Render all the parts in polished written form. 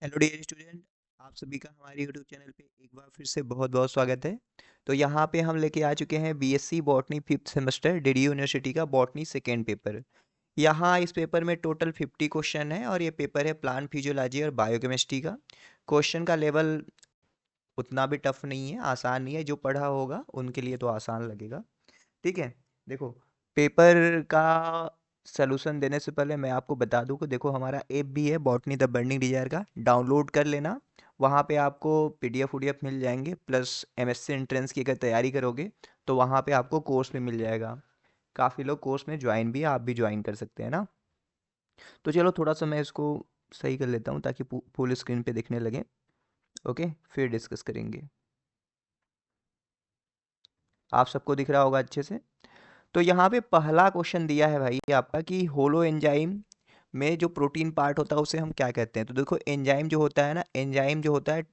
Hello dear student, आप सभी का हमारे यूट्यूब चैनल पे एक बार फिर से बहुत बहुत स्वागत है। तो यहाँ पे हम लेके आ चुके हैं BSc botany fifth semester DD university का बॉटनी सेकेंड पेपर। यहाँ इस पेपर में टोटल 50 क्वेश्चन है और ये पेपर है प्लांट फिजियोलॉजी और बायोकेमिस्ट्री का। क्वेश्चन का लेवल उतना भी टफ नहीं है, आसान नहीं है। जो पढ़ा होगा उनके लिए तो आसान लगेगा। ठीक है, देखो पेपर का सलूशन देने से पहले मैं आपको बता दूं कि देखो हमारा ऐप भी है बॉटनी द बर्निंग डिजायर का, डाउनलोड कर लेना। वहाँ पे आपको पीडीएफ उडीएफ मिल जाएंगे, प्लस एमएससी एंट्रेंस की अगर तैयारी करोगे तो वहाँ पे आपको कोर्स भी मिल जाएगा। काफ़ी लोग कोर्स में ज्वाइन भी है, आप भी ज्वाइन कर सकते हैं ना। तो चलो थोड़ा सा मैं इसको सही कर लेता हूँ ताकि फुल स्क्रीन पे दिखने लगे। ओके, फिर डिस्कस करेंगे। आप सबको दिख रहा होगा अच्छे से। तो यहाँ पे पहला क्वेश्चन दिया है भाई आपका कि होलो एंजाइम में जो प्रोटीन पार्ट होता है उसे हम क्या कहते हैं। तो देखो एंजाइम जो होता है ना, एंजाइम जो होता है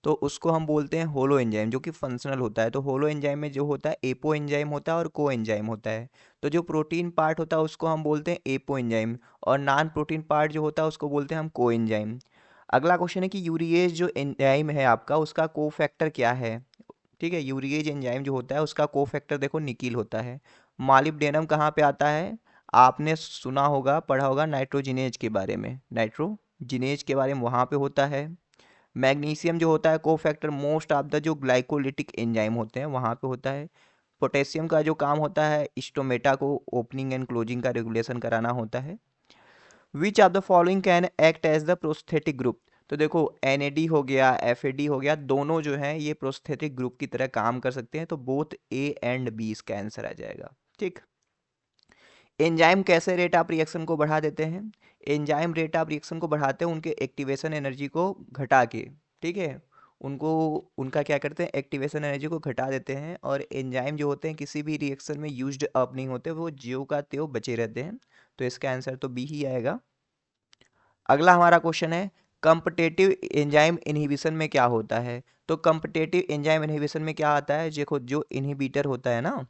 तो उसको हम बोलते हैं होलो एंजाइम, जो कि फंक्शनल होता है। तो होलो एंजाइम में जो होता है एपो एंजाइम होता है और को एंजाइम होता है। तो जो प्रोटीन पार्ट होता है उसको हम बोलते हैं एपो एंजाइम, और नॉन प्रोटीन पार्ट जो होता है उसको बोलते हैं हम को एंजाइम। अगला क्वेश्चन है कि यूरिएज जो एंजाइम है आपका उसका कोफैक्टर क्या है। ठीक है, यूरिएज एंजाइम जो होता है उसका कोफैक्टर देखो निकील होता है। मॉलिब्डेनम कहाँ पे आता है, आपने सुना होगा पढ़ा होगा नाइट्रोजिनेज के बारे में, नाइट्रोजिनेज के बारे में वहाँ पे होता है। मैग्नीशियम जो होता है कोफैक्टर मोस्ट ऑफ द जो ग्लाइकोलिटिक एंजाइम होते हैं वहाँ पे होता है। पोटेशियम का जो काम होता है स्टोमेटा को ओपनिंग एंड क्लोजिंग का रेगुलेशन कराना होता है। Which of the following can act as the prosthetic group. तो देखो एनएडी हो गया, एफएडी हो गया, दोनों जो हैं ये प्रोस्थेटिक ग्रुप की तरह काम कर सकते हैं। तो बोथ ए एंड बी इसका आंसर आ जाएगा। ठीक, एंजाइम कैसे रेट ऑफ रिएक्शन को बढ़ा देते हैं। एंजाइम रेट ऑफ रिएक्शन को बढ़ाते हैं उनके एक्टिवेशन एनर्जी को घटा के। ठीक है, उनको उनका क्या करते हैं, एक्टिवेशन एनर्जी को घटा देते हैं। और एंजाइम जो होते हैं किसी भी रिएक्शन में यूज्ड अप नहीं होते, वो ज्यों का त्यों बचे रहते हैं। तो इसका आंसर तो बी ही आएगा। अगला हमारा क्वेश्चन है कंपटेटिव एंजाइम इनहिबिशन में क्या होता है। तो कंपटेटिव एंजाइम इनहिबिशन में क्या आता है, देखो जो इनहिबिटर होता है ना,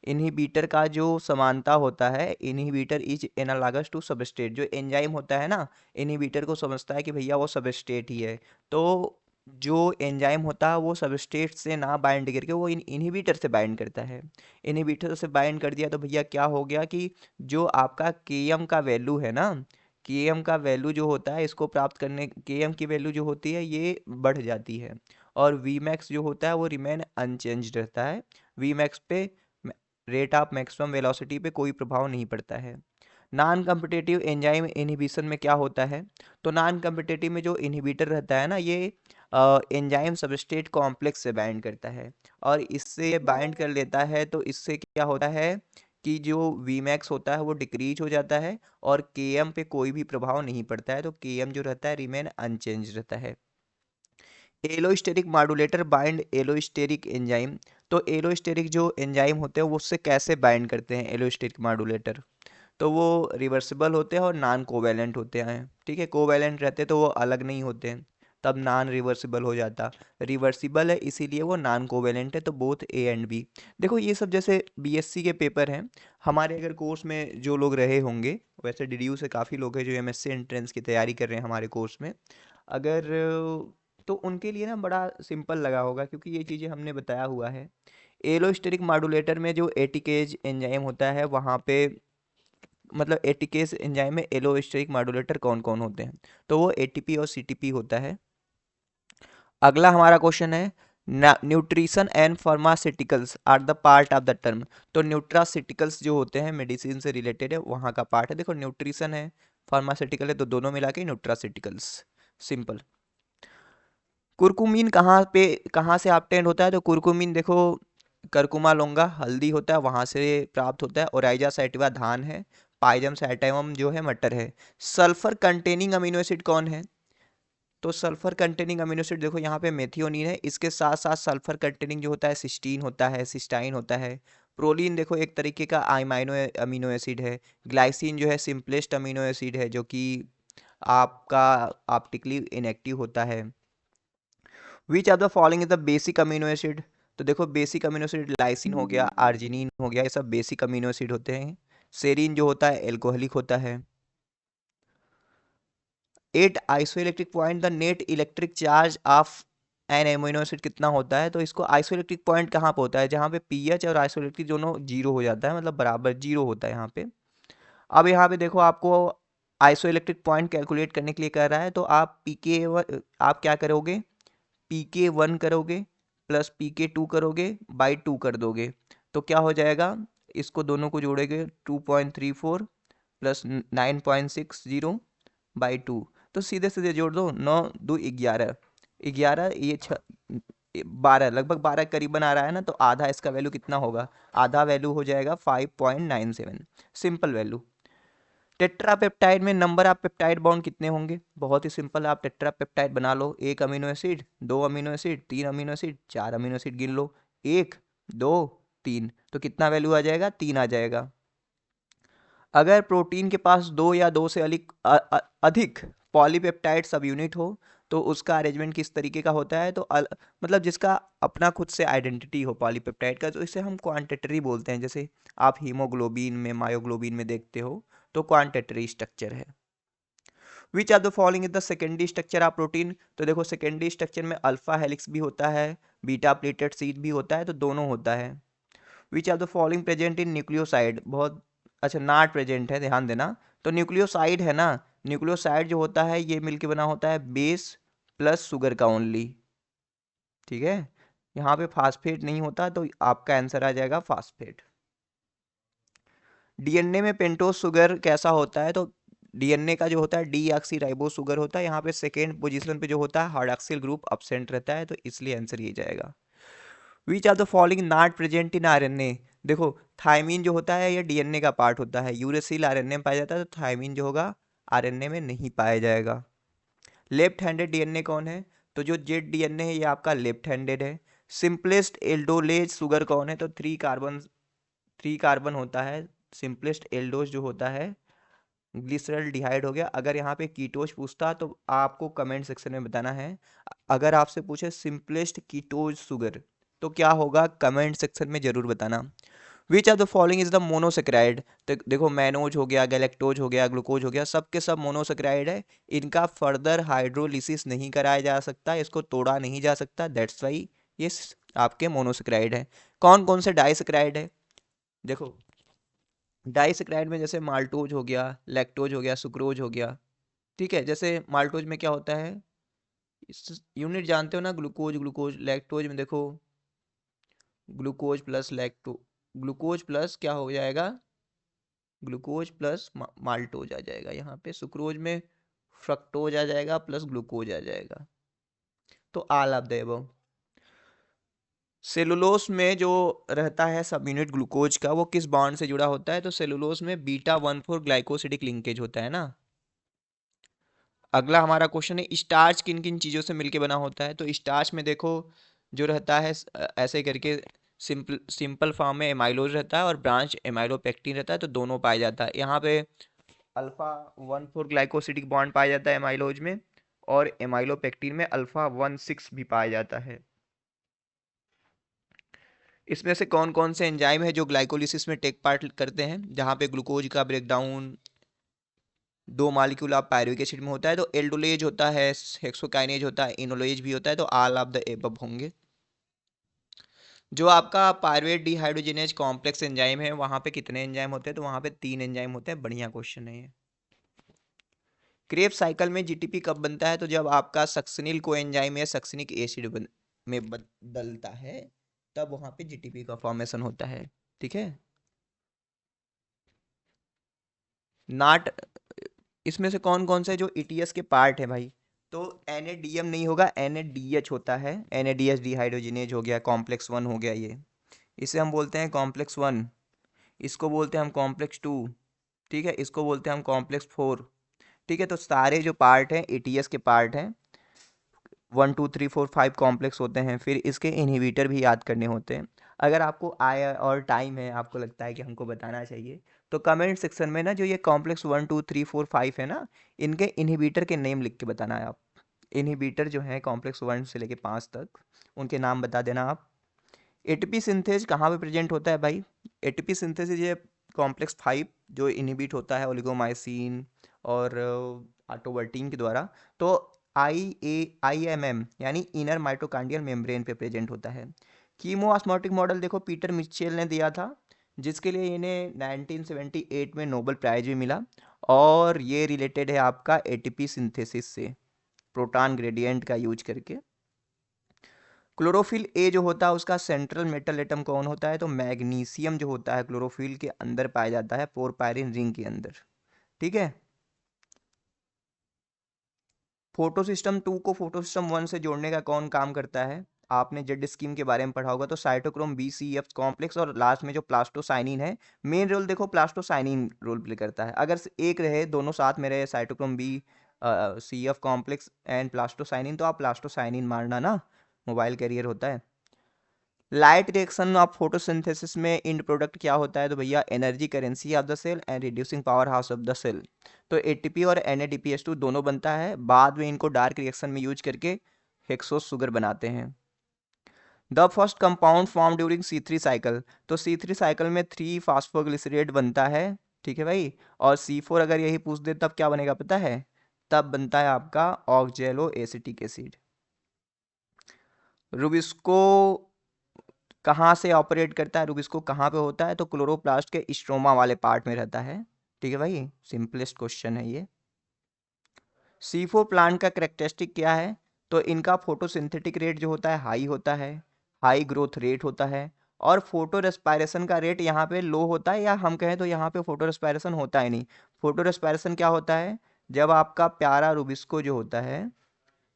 इनहिबिटर का जो समानता होता है, inhibitor is analogous to substrate. जो एंजाइम होता है ना, इनहिबिटर को समझता है कि भैया वो सबस्ट्रेट ही है। तो जो एंजाइम होता है वो सबस्ट्रेट से ना बाइंड करके वो इनहिबिटर से बाइंड करता है। इनहिबिटर से बाइंड कर दिया तो भैया क्या हो गया कि जो आपका केएम का वैल्यू है ना, केएम का वैल्यू जो होता है इसको प्राप्त करने, केएम की वैल्यू जो होती है ये बढ़ जाती है। और वी मैक्स जो होता है वो रिमेन अनचेंज रहता है। वी मैक्स पे, रेट ऑफ मैक्सिमम वेलोसिटी पे कोई प्रभाव नहीं पड़ता है। नॉन कम्पिटेटिव एंजाइम इनहिबिशन में क्या होता है। तो नॉन कम्पिटेटिव में जो इनहिबिटर रहता है ना, ये एंजाइम सबस्ट्रेट कॉम्प्लेक्स से बाइंड करता है और इससे बाइंड कर लेता है। तो इससे क्या होता है कि जो वी मैक्स होता है वो डिक्रीज हो जाता है और के एम पे कोई भी प्रभाव नहीं पड़ता है। तो के एम जो रहता है रिमेन अनचेंज रहता है। Allosteric modulator bind allosteric enzyme. तो एलोस्टेरिक जो एंजाइम होते हैं वो उससे कैसे बाइंड करते हैं एलोस्टेरिक मॉड्यूलेटर। तो वो रिवर्सिबल होते हैं और नॉन कोवैलेंट होते हैं। ठीक है, कोवैलेंट रहते तो वो अलग नहीं होते हैं, तब नॉन रिवर्सिबल हो जाता। रिवर्सिबल है इसीलिए वो नॉन कोवैलेंट है। तो बोथ ए एंड बी। देखो ये सब जैसे बीएससी के पेपर हैं, हमारे अगर कोर्स में जो लोग रहे होंगे, वैसे डीडीयू से काफ़ी लोग हैं जो एमएससी एंट्रेंस की तैयारी कर रहे हैं हमारे कोर्स में, अगर तो उनके लिए ना बड़ा सिंपल लगा होगा क्योंकि ये चीज़ें हमने बताया हुआ है। एलोस्टेरिक मॉड्यूलेटर में जो एटीकेज एंजाइम होता है वहाँ पे, मतलब एटीकेज एंजाइम में एलोस्टेरिक मॉड्यूलेटर कौन कौन होते हैं। तो वो एटीपी और सीटीपी होता है। अगला हमारा क्वेश्चन है nutrition and pharmaceuticals are the part of the term. तो न्यूट्रासिटिकल्स जो होते हैं मेडिसिन से रिलेटेड है, वहाँ का पार्ट है। देखो न्यूट्रिशन है, फार्मास्यूटिकल है, तो दोनों मिला के न्यूट्रासिटिकल्स। सिंपल। कुरकुमीन कहाँ से ऑब्टेंड होता है। तो कुरकुमीन देखो करकुमा लोंगा हल्दी होता है वहाँ से प्राप्त होता है। ओराइजा सैटिवा धान है। पाइजम सैटिवम जो है मटर है। सल्फर कंटेनिंग अमीनो एसिड कौन है। तो सल्फर कंटेनिंग अमीनो एसिड देखो यहाँ पे मेथियोनीन है, इसके साथ साथ सल्फर कंटेनिंग जो होता है सिस्टीन होता है, सिस्टाइन होता है। प्रोलीन देखो एक तरीके का अमीनो अमीनो एसिड है। ग्लाइसिन जो है सिंपलेस्ट अमीनो एसिड है जो कि आपका ऑप्टिकली इनएक्टिव होता है। Which of the following is the basic amino acid. तो देखो बेसिक अमीनो एसिड लाइसिन हो गया, आर्जिनिन हो गया, ये सब बेसिक अमीनो एसिड होते हैं। सेरीन जो होता है एल्कोहलिक होता है। At isoelectric point the net electric charge of an amino acid कितना होता है। तो इसको आइसोइलेक्ट्रिक पॉइंट कहाँ पे होता है, जहाँ पे पीएच और आइसोइलेक्ट्रिक दोनों जीरो हो जाता है, मतलब बराबर जीरो होता है यहाँ पे। अब यहाँ पे देखो आपको आइसोइलेक्ट्रिक पॉइंट कैलकुलेट करने के लिए कह रहा है, तो आप आप क्या करोगे, PK1 करोगे प्लस PK2 करोगे बाई 2 कर दोगे, तो क्या हो जाएगा, इसको दोनों को जोड़ेंगे 2.34 प्लस 9.60 बाई 2, तो सीधे सीधे जोड़ दो, 9 2 11, 11 ये 12, लगभग 12 करीबन आ रहा है ना, तो आधा इसका वैल्यू कितना होगा, आधा वैल्यू हो जाएगा 5.97, सिंपल वैल्यू। टेट्रापेप्टाइड में नंबर ऑफ पेप्टाइड बॉन्ड कितने होंगे, बहुत ही सिंपल, आप टेट्रापेप्टाइड बना लो, एक अमीनो एसिड, दो अमीनो एसिड, तीन अमीनो एसिड, चार अमीनो एसिड गिन लो, एक दो तीन, तो कितना वैल्यू आ जाएगा, 3 आ जाएगा। अगर प्रोटीन के पास दो या दो से अधिक पॉलीपेप्टाइड सब यूनिट हो तो उसका अरेंजमेंट किस तरीके का होता है, तो मतलब जिसका अपना खुद से आइडेंटिटी हो पॉलीपेप्टाइड का, तो इसे हम क्वांटिटरी बोलते हैं। जैसे आप हीमोग्लोबिन में, मायोग्लोबिन में देखते हो, तो क्वांटिटरी स्ट्रक्चर है। Which are the following is the secondary structure of protein, तो देखो सेकेंडरी स्ट्रक्चर में अल्फा हेलिक्स भी होता है, बीटा प्लेटेड सीट भी होता है, तो दोनों होता है। Which are the following present in nucleoside, बहुत अच्छा नॉट प्रेजेंट है, ध्यान देना। तो न्यूक्लियोसाइड है ना, न्यूक्लियोसाइड जो होता है ये मिलके बना होता है बेस प्लस शुगर का ओनली, ठीक है, यहाँ पे फास्फेट नहीं होता, तो आपका आंसर आ जाएगा फास्फेट। डीएनए में पेंटोज शुगर कैसा होता है, तो डीएनए का जो होता है डीऑक्सी राइबोस शुगर होता है, यहाँ पे सेकेंड पोजीशन पे जो होता है हाइड्रॉक्सिल ग्रुप अब्सेंट रहता है, तो इसलिए आंसर ये जाएगा। Which are the following not present in RNA, देखो थायमीन जो होता है ये डीएनए का पार्ट होता है, यूरेसिल आरएनए में पाया जाता है, तो थायमीन जो होगा आरएनए में नहीं पाया जाएगा। लेफ्ट हैंडेड डीएनए कौन है, तो जो जेड डीएनए है ये आपका लेफ्ट हैंडेड है। सिंपलेस्ट एल्डोलेज शुगर कौन है, तो 3 कार्बन होता है, सिंपलेस्ट एल्डोज जो होता है ग्लिसरल डिहाइड हो गया। अगर यहाँ पे कीटोज पूछता तो आपको कमेंट सेक्शन में बताना है, अगर आपसे पूछे सिंपलेस्ट कीटोज शुगर तो क्या होगा, कमेंट सेक्शन में जरूर बताना। Which are the following is the monosaccharide, तो देखो मैनोज हो गया, गैलेक्टोज हो गया, ग्लूकोज हो गया, सब के सब मोनोसेक्राइड है, इनका फर्दर हाइड्रोलिसिस नहीं कराया जा सकता, इसको तोड़ा नहीं जा सकता, दैट्स वाई ये आपके मोनोसेक्राइड है। कौन कौन से डाइसेक्राइड है, देखो डाइसेक्राइड में जैसे माल्टोज हो गया, लैक्टोज हो गया, सुक्रोज हो गया, ठीक है। जैसे माल्टोज में क्या होता है, यूनिट जानते हो ना, ग्लूकोज ग्लूकोज, लैक्टोज में देखो ग्लूकोज प्लस ग्लूकोज प्लस क्या हो जाएगा, ग्लूकोज प्लस माल्टोज आ जाएगा, यहाँ पे सुक्रोज में फ्रक्टोज आ जाएगा प्लस ग्लूकोज आ जाएगा, तो all of the above. Cellulose में जो रहता है सब यूनिट ग्लूकोज का, वो किस बॉन्ड से जुड़ा होता है, तो सेलुलोस में बीटा 1,4 ग्लाइकोसिडिक लिंकेज होता है ना। अगला हमारा क्वेश्चन है स्टार्च किन किन चीज़ों से मिलके बना होता है, तो स्टार्च में देखो जो रहता है ऐसे करके सिंपल फॉर्म में एमाइलोज रहता है और ब्रांच एमाइलोपेक्टिन रहता है, तो दोनों पाया जाता है। यहाँ पे अल्फा 1,4 ग्लाइकोसिडिक बॉन्ड पाया जाता है एमाइलोज में, और एमाइलोपेक्टिन में अल्फा 1,6 भी पाया जाता है। इसमें से कौन कौन से एंजाइम है जो ग्लाइकोलिसिस में टेक पार्ट करते हैं, जहाँ पे ग्लूकोज का breakdown 2 molecule of pyruvic acid में होता है, तो एल्डोलेज होता है, हेक्सोकाइनेज होता है, इनोलेज भी होता है, तो ऑल ऑफ द एबव होंगे। जो आपका पायरुवेट डिहाइड्रोजिनेज कॉम्प्लेक्स एंजाइम है वहाँ पे कितने एंजाइम होते हैं, तो वहाँ पे 3 एंजाइम होते हैं, बढ़िया क्वेश्चन है ये। क्रेब्स साइकिल में जीटीपी कब बनता है, तो जब आपका सक्सिनिल कोएंजाइम या सक्सिनिक एसिड में बदलता है, तब वहाँ पे जीटीपी का फॉर्मेशन होता है, ठीक है। नाट इसमें से कौन कौन से जो ईटीएस के पार्ट है भाई, तो एनएडीएम नहीं होगा, एनएडीएच होता है, एनएडीएच डिहाइड्रोजिनेज हो गया, कॉम्प्लेक्स 1 हो गया ये, इसे हम बोलते हैं कॉम्प्लेक्स 1, इसको बोलते हैं हम कॉम्प्लेक्स 2, ठीक है, इसको बोलते हैं हम कॉम्प्लेक्स 4, ठीक है। तो सारे जो पार्ट हैं एटीएस के पार्ट हैं, 1 2 3 4 5 कॉम्प्लेक्स होते हैं, फिर इसके इनहिबिटर भी याद करने होते हैं। अगर आपको आय और टाइम है, आपको लगता है कि हमको बताना चाहिए, तो कमेंट सेक्शन में ना जो ये कॉम्प्लेक्स 1 2 3 4 5 है ना, इनके इनहिबिटर के नेम लिख के बताना है आप। इनहिबिटर जो है कॉम्प्लेक्स 1 से लेके 5 तक, उनके नाम बता देना आप। एटीपी सिंथेज कहाँ पे प्रेजेंट होता है भाई, एटीपी सिंथेसिस ये कॉम्प्लेक्स 5 जो इनहिबिट होता है ओलिगोमाइसिन और ऑटोवर्टीन के द्वारा। तो IAMM यानी इनर माइटोकांड्रियल मेम्ब्रेन पे प्रेजेंट होता है। कीमोऑस्मोटिक मॉडल देखो पीटर मिचेल ने दिया था, जिसके लिए इन्हें 1978 में नोबेल प्राइज भी मिला, और ये रिलेटेड है आपका एटीपी सिंथेसिस से प्रोटॉन ग्रेडियंट का यूज करके। क्लोरोफिल ए जो होता है उसका सेंट्रल मेटल एटम कौन होता है? तो मैग्नीशियम जो होता है क्लोरोफिल के अंदर पाया जाता है, पोरपायरिन रिंग के अंदर। ठीक है। फोटो सिस्टम 2 को फोटो सिस्टम 1 से जोड़ने का कौन काम करता है? आपने जेड स्कीम के बारे में पढ़ा होगा। तो साइटोक्रोम BCF कॉम्प्लेक्स, और लास्ट में जो प्लास्टोसाइनिन है, मेन रोल देखो प्लास्टोसाइनिन रोल प्ले करता है। अगर एक रहे, दोनों साथ में रहे, cytochrome CF complex and plastocyanin, तो आप प्लास्टोसाइनिन मारना ना, मोबाइल कैरियर होता है। लाइट रिएक्शन ऑफ फोटोसिंथेसिस में इंड प्रोडक्ट क्या होता है? तो भैया energy currency of the cell and reducing power house of the cell. तो ATP और NADPH2 दोनों बनता है, बाद में इनको डार्क रिएक्शन में यूज करके हेक्सोस शुगर बनाते हैं। The first compound form during C3 cycle. तो C3 साइकिल में 3 फास्फोग्लिसरेट बनता है, ठीक है भाई। और C4 अगर यही पूछ दे तब क्या बनेगा पता है? तब बनता है आपका ऑक्जेलो एसिटिक एसिड। रुबिस्को कहाँ से ऑपरेट करता है? रुबिस्को कहाँ पे होता है? तो क्लोरोप्लास्ट के स्ट्रोमा वाले पार्ट में रहता है, ठीक है भाई। सिंपलेस्ट क्वेश्चन है ये। C4 प्लांट का करेक्टरिस्टिक क्या है? तो इनका फोटोसिंथेटिक रेट जो होता है हाई होता है, हाई ग्रोथ रेट होता है, और फोटो रेस्पायरेशन का रेट यहाँ पे लो होता है, या हम कहें तो यहाँ पे फोटो रेस्पायरेशन होता ही नहीं। फोटो रेस्पायरेशन क्या होता है? जब आपका प्यारा रुबिस्को जो होता है,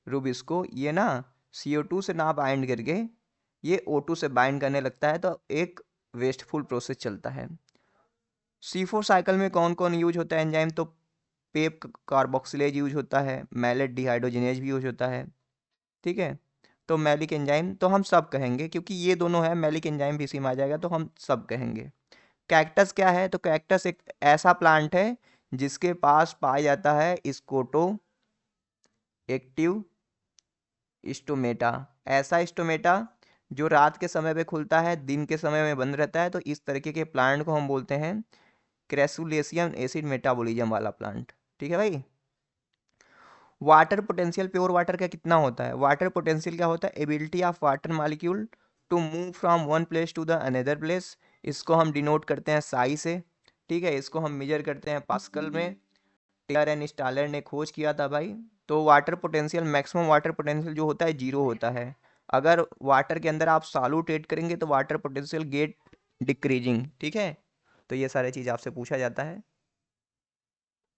रुबिस्को ये ना CO2 से ना बाइंड करके ये O2 से बाइंड करने लगता है, तो एक वेस्टफुल प्रोसेस चलता है। C4 साइकिल में कौन कौन यूज होता है एंजाइम? तो पेप कार्बोक्सिलेज यूज होता है, मैलेट डिहाइड्रोजिनेज भी यूज होता है, ठीक है। तो मैलिक एंजाइम तो हम सब कहेंगे, क्योंकि ये दोनों है, मैलिक एंजाइम भी इसी में आ जाएगा, तो हम सब कहेंगे। कैक्टस क्या है? तो कैक्टस एक ऐसा प्लांट है जिसके पास पाया जाता है स्कोटो एक्टिव स्टोमेटा। ऐसा स्टोमेटा जो रात के समय पे खुलता है, दिन के समय में बंद रहता है। तो इस तरीके के प्लांट को हम बोलते हैं क्रैसुलेशियम एसिड मेटाबॉलिज्म वाला प्लांट, ठीक है भाई। वाटर पोटेंशियल प्योर वाटर का कितना होता है? वाटर पोटेंशियल क्या होता है? Ability of water molecule to move from one place to the another place. इसको हम डिनोट करते हैं साई से, ठीक है। इसको हम मेजर करते हैं पास्कल में। टेलर एंड स्टालर ने खोज किया था भाई। तो water potential, maximum water potential जो होता है 0 होता है। अगर वाटर के अंदर आप सॉल्यूट करेंगे तो वाटर पोटेंशियल गेट डिक्रीजिंग, ठीक है। तो ये सारी चीज़ आपसे पूछा जाता है।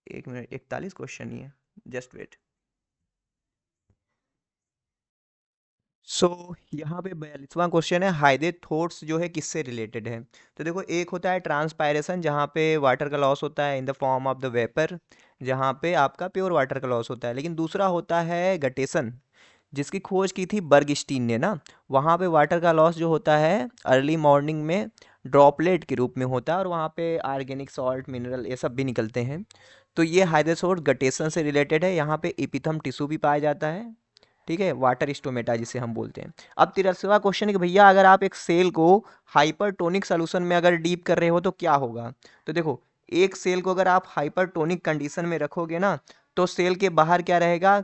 1 मिनट 41 क्वेश्चन ही है, जस्ट वेट। यहाँ पे 42वां क्वेश्चन है, हाइदे थॉट्स जो है किससे रिलेटेड है? तो देखो, एक होता है ट्रांसपायरेशन, जहाँ पे वाटर का लॉस होता है in the form of the vapour, जहाँ पे आपका प्योर वाटर का लॉस होता है। लेकिन दूसरा होता है गटेशन, जिसकी खोज की थी बर्गस्टीन ने ना। वहाँ पे वाटर का लॉस जो होता है अर्ली मॉर्निंग में ड्रॉपलेट के रूप में होता है, और वहाँ पे ऑर्गेनिक सॉल्ट मिनरल ये सब भी निकलते हैं। तो ये हाइड्रोसोर्स गटेशन से रिलेटेड है। यहाँ पे एपिथम टिश्यू भी पाया जाता है, ठीक है, वाटर स्टोमेटा जिसे हम बोलते हैं। अब 83वां क्वेश्चन है कि भैया अगर आप एक सेल को हाइपरटोनिक सॉल्यूशन में अगर डीप कर रहे हो तो क्या होगा? तो देखो, एक सेल को अगर आप हाइपरटोनिक कंडीशन में रखोगे ना, तो सेल के बाहर क्या रहेगा?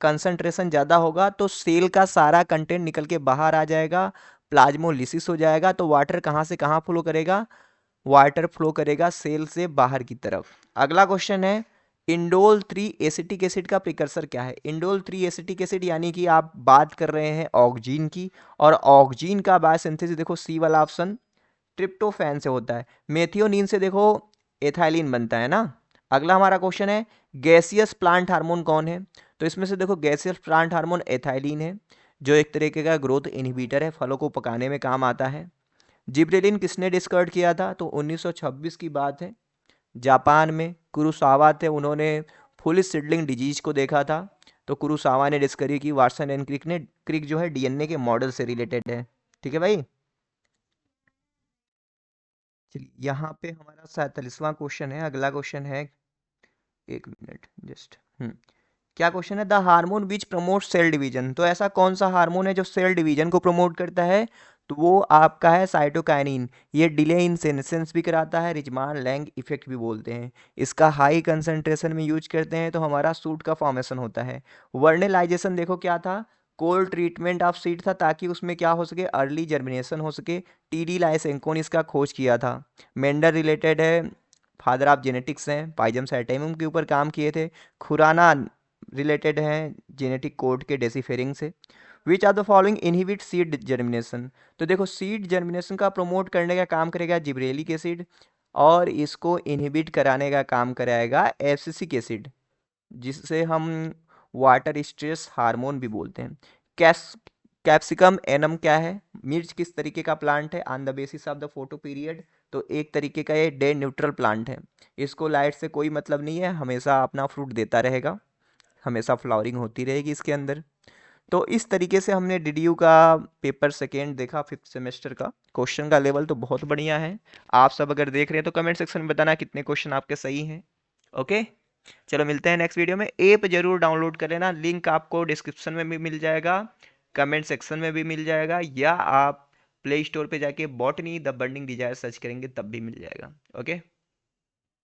कंसंट्रेशन ज़्यादा होगा, तो सेल का सारा कंटेंट निकल के बाहर आ जाएगा, प्लाज्मोलिसिस हो जाएगा। तो वाटर कहाँ से कहाँ फ्लो करेगा? वाटर फ्लो करेगा सेल से बाहर की तरफ। अगला क्वेश्चन है, इंडोल 3 एसिटिक एसिड का प्रिकर्सर क्या है? इंडोल 3 एसिटिक एसिड यानी कि आप बात कर रहे हैं ऑक्जीन की, और ऑक्जीन का बायोसिंथेसिस देखो सी वाला ऑप्शन ट्रिप्टोफैन से होता है। मेथियोनीन से देखो एथाइलिन बनता है ना। अगला हमारा क्वेश्चन है, गैसियस प्लांट हार्मोन कौन है? तो इसमें से देखो गैसियस प्लांट हार्मोन एथाइलिन है, जो एक तरीके का ग्रोथ इनहिबिटर है, फलों को पकाने में काम आता है। जिब्रेलिन किसने डिस्कवर किया था? तो 1926 की बात है, जापान में कुरुसावा थे, उन्होंने फुल सिडलिंग डिजीज को देखा था। तो कुरुसावा ने डिस्कवरी की। वाटसन एंड क्रिक ने, क्रिक जो है DNA के मॉडल से रिलेटेड है, ठीक है भाई। चलिए, यहाँ पे हमारा 47वां क्वेश्चन है। अगला क्वेश्चन है, 1 मिनट जस्ट। क्या क्वेश्चन है? The hormone which promote cell division. तो ऐसा कौन सा हार्मोन है जो सेल डिवीजन को प्रमोट करता है? तो वो आपका है साइटोकाइनिन। ये डिले इन सेनेसेंस भी कराता है, रिजमान लैंग इफेक्ट भी बोलते हैं। इसका हाई कंसंट्रेशन में यूज करते हैं तो हमारा सूट का फॉर्मेशन होता है। वर्नेलाइजेशन देखो क्या था, कोल्ड ट्रीटमेंट ऑफ सीड था ताकि उसमें क्या हो सके, अर्ली जर्मिनेशन हो सके। टी.डी. लाइसेंको ने इसका खोज किया था। मेंडल रिलेटेड है, फादर ऑफ जेनेटिक्स हैं, पाइजम सैटिमम के ऊपर काम किए थे। खुराना रिलेटेड हैं जेनेटिक कोड के डेसिफेरिंग से। Which are the following inhibit seed germination, तो देखो सीड जर्मिनेशन का प्रमोट करने का काम करेगा जिब्रेलिक एसिड, और इसको इनहिबिट कराने का काम कराएगा एब्सिसिक एसिड, जिससे हम वाटर स्ट्रेस हार्मोन भी बोलते हैं। कैस कैप्सिकम एनम क्या है, मिर्च किस तरीके का प्लांट है, on the basis of the photo period, तो एक तरीके का ये डे न्यूट्रल प्लांट है। इसको लाइट से कोई मतलब नहीं है, हमेशा अपना फ्रूट देता रहेगा, हमेशा फ्लावरिंग होती रहेगी इसके अंदर। तो इस तरीके से हमने डीडीयू का पेपर सेकेंड देखा, 5th सेमेस्टर का। क्वेश्चन का लेवल तो बहुत बढ़िया है। आप सब अगर देख रहे हैं तो कमेंट सेक्शन में बताना कितने क्वेश्चन आपके सही हैं। ओके, चलो मिलते हैं नेक्स्ट वीडियो में। ऐप जरूर डाउनलोड कर लेना, लिंक आपको डिस्क्रिप्शन में भी मिल जाएगा, कमेंट सेक्शन में भी मिल जाएगा, या आप प्ले स्टोर पे जाके botany the burning desire search करेंगे तब भी मिल जाएगा। ओके।